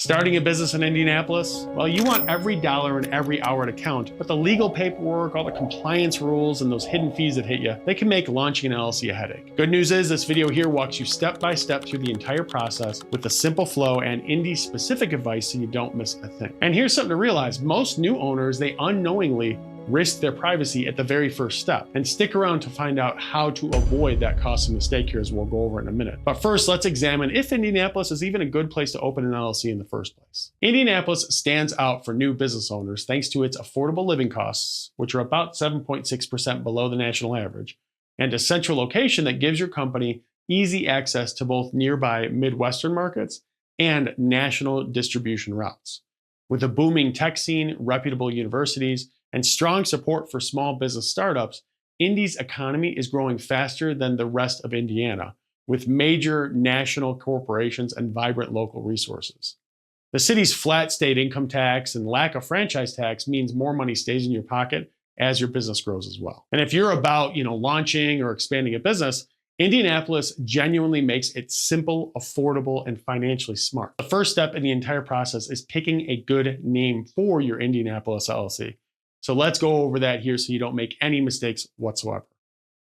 Starting a business in Indianapolis? Well, you want every dollar and every hour to count, but the legal paperwork, all the compliance rules, and those hidden fees that hit you, they can make launching an LLC a headache. Good news is this video here walks you step by step through the entire process with a simple flow and Indy-specific advice so you don't miss a thing. And here's something to realize, most new owners, they unknowingly risk their privacy at the very first step. And stick around to find out how to avoid that costly mistake here, as we'll go over in a minute. But first, let's examine if Indianapolis is even a good place to open an LLC in the first place. Indianapolis stands out for new business owners thanks to its affordable living costs, which are about 7.6% below the national average, and a central location that gives your company easy access to both nearby Midwestern markets and national distribution routes. With a booming tech scene, reputable universities, and strong support for small business startups, Indy's economy is growing faster than the rest of Indiana, with major national corporations and vibrant local resources. The city's flat state income tax and lack of franchise tax means more money stays in your pocket as your business grows as well. And if you're about, launching or expanding a business, Indianapolis genuinely makes it simple, affordable, and financially smart. The first step in the entire process is picking a good name for your Indianapolis LLC. So let's go over that here so you don't make any mistakes whatsoever.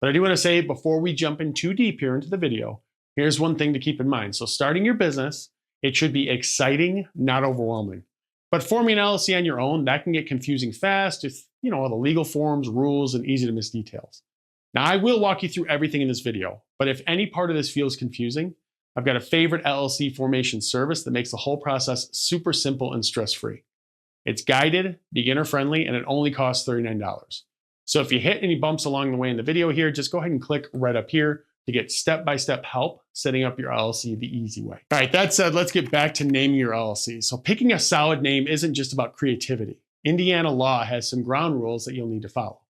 But I do want to say, before we jump in too deep here into the video, here's one thing to keep in mind. So starting your business, it should be exciting, not overwhelming. But forming an LLC on your own, that can get confusing fast with, all the legal forms, rules, and easy to miss details. Now, I will walk you through everything in this video, but if any part of this feels confusing, I've got a favorite LLC formation service that makes the whole process super simple and stress-free. It's guided, beginner-friendly, and it only costs $39. So if you hit any bumps along the way in the video here, just go ahead and click right up here to get step-by-step help setting up your LLC the easy way. All right, that said, let's get back to naming your LLC. So picking a solid name isn't just about creativity. Indiana law has some ground rules that you'll need to follow.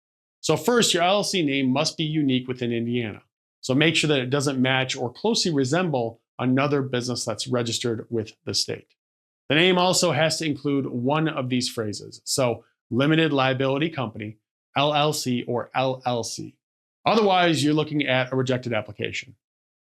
So first, your LLC name must be unique within Indiana. So make sure that it doesn't match or closely resemble another business that's registered with the state. The name also has to include one of these phrases. So limited liability company, LLC, or LLC. Otherwise, you're looking at a rejected application.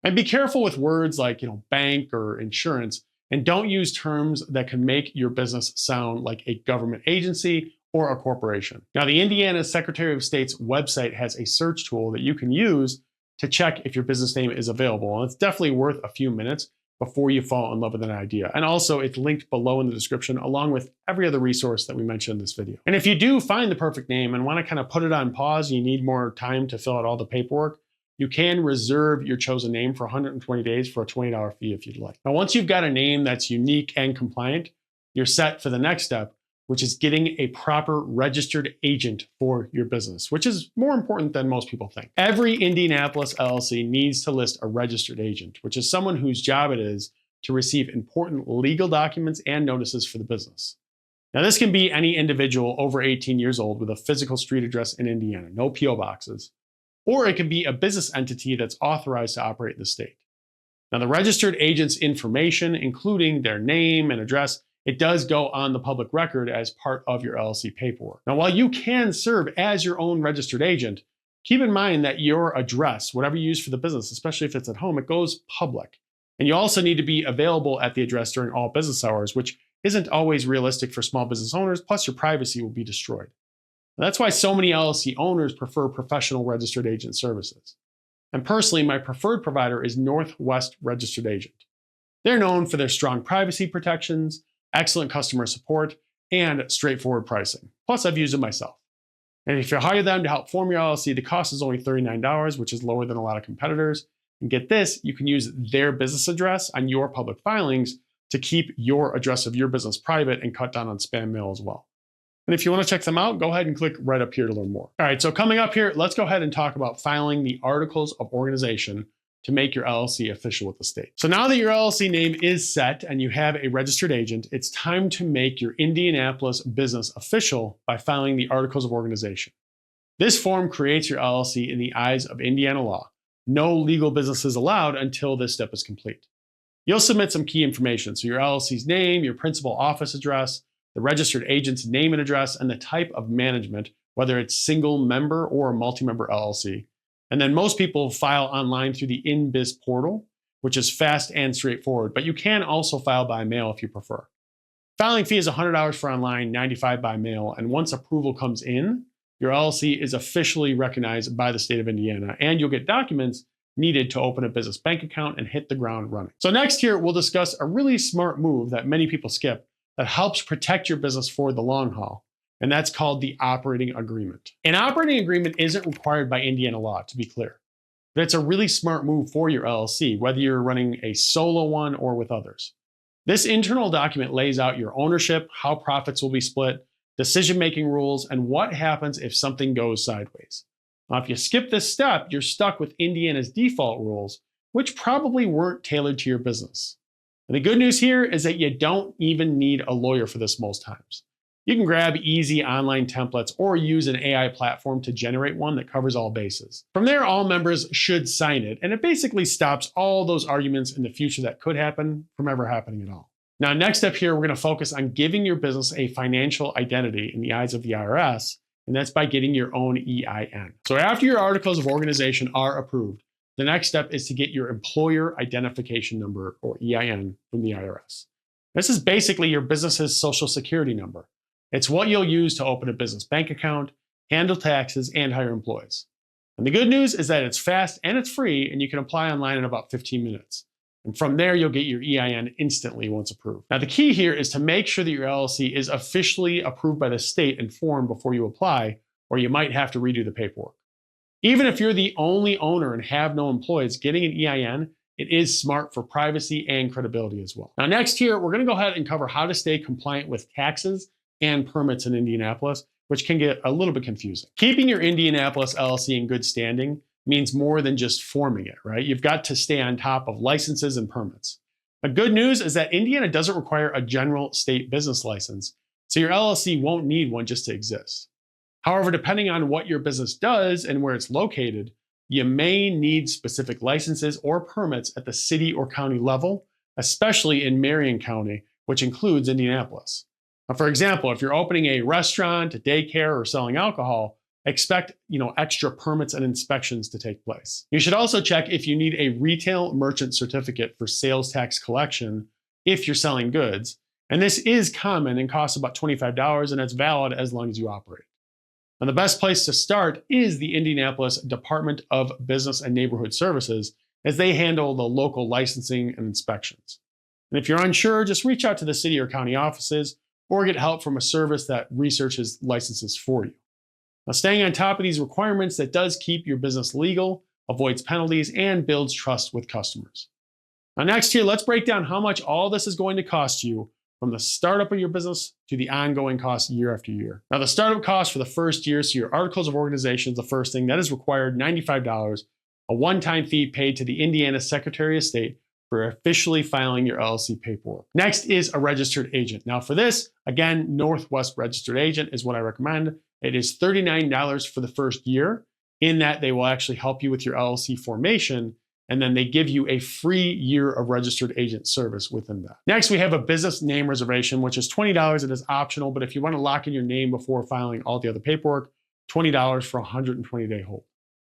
And be careful with words like, bank or insurance, and don't use terms that can make your business sound like a government agency or a corporation. Now, the Indiana Secretary of State's website has a search tool that you can use to check if your business name is available. And it's definitely worth a few minutes before you fall in love with an idea. And also, it's linked below in the description along with every other resource that we mentioned in this video. And if you do find the perfect name and want to kind of put it on pause, you need more time to fill out all the paperwork, you can reserve your chosen name for 120 days for a $20 fee if you'd like. Now, once you've got a name that's unique and compliant, you're set for the next step, which is getting a proper registered agent for your business, which is more important than most people think. Every Indianapolis LLC needs to list a registered agent, which is someone whose job it is to receive important legal documents and notices for the business. Now, this can be any individual over 18 years old with a physical street address in Indiana, no PO boxes, or it can be a business entity that's authorized to operate in the state. Now, the registered agent's information, including their name and address, it does go on the public record as part of your LLC paperwork. Now, while you can serve as your own registered agent, keep in mind that your address, whatever you use for the business, especially if it's at home, it goes public. And you also need to be available at the address during all business hours, which isn't always realistic for small business owners, plus your privacy will be destroyed. Now, that's why so many LLC owners prefer professional registered agent services. And personally, my preferred provider is Northwest Registered Agent. They're known for their strong privacy protections, excellent customer support, and straightforward pricing. Plus, I've used it myself. And if you hire them to help form your LLC, the cost is only $39, which is lower than a lot of competitors. And get this, you can use their business address on your public filings to keep your address of your business private and cut down on spam mail as well. And if you want to check them out, go ahead and click right up here to learn more. All right, so coming up here, let's go ahead and talk about filing the articles of organization to make your LLC official with the state. So now that your LLC name is set and you have a registered agent, it's time to make your Indianapolis business official by filing the articles of organization. This form creates your LLC in the eyes of Indiana law. No legal business is allowed until this step is complete. You'll submit some key information, so your LLC's name, your principal office address, the registered agent's name and address, and the type of management, whether it's single member or a multi-member LLC. And then most people file online through the InBiz portal, which is fast and straightforward, but you can also file by mail if you prefer. Filing fee is $100 for online, $95 by mail, and once approval comes in, your LLC is officially recognized by the state of Indiana, and you'll get documents needed to open a business bank account and hit the ground running. So next here, we'll discuss a really smart move that many people skip that helps protect your business for the long haul, and that's called the operating agreement. An operating agreement isn't required by Indiana law, to be clear, but it's a really smart move for your LLC, whether you're running a solo one or with others. This internal document lays out your ownership, how profits will be split, decision-making rules, and what happens if something goes sideways. Now, if you skip this step, you're stuck with Indiana's default rules, which probably weren't tailored to your business. And the good news here is that you don't even need a lawyer for this most times. You can grab easy online templates or use an AI platform to generate one that covers all bases. From there, all members should sign it, and it basically stops all those arguments in the future that could happen from ever happening at all. Now, next up here, we're going to focus on giving your business a financial identity in the eyes of the IRS, and that's by getting your own EIN. So after your articles of organization are approved, the next step is to get your employer identification number, or EIN, from the IRS. This is basically your business's social security number. It's what you'll use to open a business bank account, handle taxes, and hire employees. And the good news is that it's fast and it's free, and you can apply online in about 15 minutes. And from there, you'll get your EIN instantly once approved. Now, the key here is to make sure that your LLC is officially approved by the state and formed before you apply, or you might have to redo the paperwork. Even if you're the only owner and have no employees, getting an EIN, it is smart for privacy and credibility as well. Now, next here, we're going to go ahead and cover how to stay compliant with taxes and permits in Indianapolis, which can get a little bit confusing. Keeping your Indianapolis LLC in good standing means more than just forming it, right? You've got to stay on top of licenses and permits. The good news is that Indiana doesn't require a general state business license, so your LLC won't need one just to exist. However, depending on what your business does and where it's located, you may need specific licenses or permits at the city or county level, especially in Marion County, which includes Indianapolis. Now, for example, if you're opening a restaurant, a daycare, or selling alcohol, expect extra permits and inspections to take place. You should also check if you need a retail merchant certificate for sales tax collection if you're selling goods. And this is common and costs about $25, and it's valid as long as you operate. And the best place to start is the Indianapolis Department of Business and Neighborhood Services, as they handle the local licensing and inspections. And if you're unsure, just reach out to the city or county offices or get help from a service that researches licenses for you. Now, staying on top of these requirements, that does keep your business legal, avoids penalties, and builds trust with customers. Now, next here, let's break down how much all this is going to cost you from the startup of your business to the ongoing cost year after year. Now, the startup cost for the first year, so your articles of organization is the first thing, that is required, $95, a one-time fee paid to the Indiana Secretary of State for officially filing your LLC paperwork. Next is a registered agent. Now, for this, again, Northwest Registered Agent is what I recommend. It is $39 for the first year, in that they will actually help you with your LLC formation, and then they give you a free year of registered agent service within that. Next, we have a business name reservation, which is $20. It is optional, but if you want to lock in your name before filing all the other paperwork, $20 for a 120-day hold.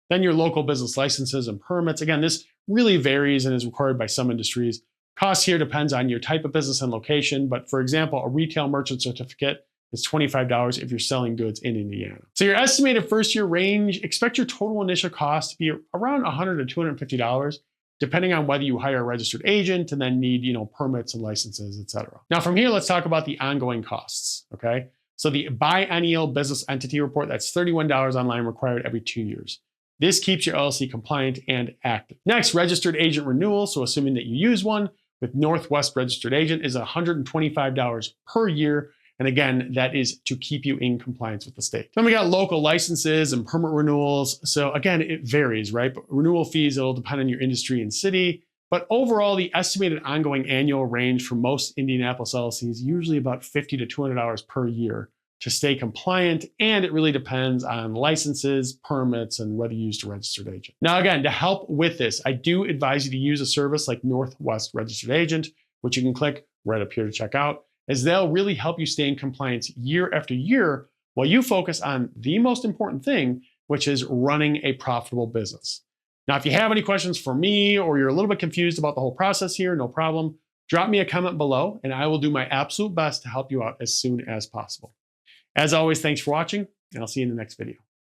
Then your local business licenses and permits. Again, this really varies and is required by some industries. Cost here depends on your type of business and location, but for example, a retail merchant certificate is $25 if you're selling goods in Indiana. So your estimated first year range, expect your total initial cost to be around $100 to $250, depending on whether you hire a registered agent and then need, permits and licenses, etc. Now from here, let's talk about the ongoing costs, okay? So the biennial business entity report, that's $31 online, required every 2 years. This keeps your LLC compliant and active. Next, registered agent renewal. So assuming that you use one with Northwest Registered Agent is $125 per year. And again, that is to keep you in compliance with the state. Then we got local licenses and permit renewals. So again, it varies, right? But renewal fees, it'll depend on your industry and city. But overall, the estimated ongoing annual range for most Indianapolis LLCs is usually about $50 to $200 per year to stay compliant. And it really depends on licenses, permits, and whether you use a registered agent. Now, again, to help with this, I do advise you to use a service like Northwest Registered Agent, which you can click right up here to check out, as they'll really help you stay in compliance year after year while you focus on the most important thing, which is running a profitable business. Now, if you have any questions for me or you're a little bit confused about the whole process here, no problem. Drop me a comment below and I will do my absolute best to help you out as soon as possible. As always, thanks for watching, and I'll see you in the next video.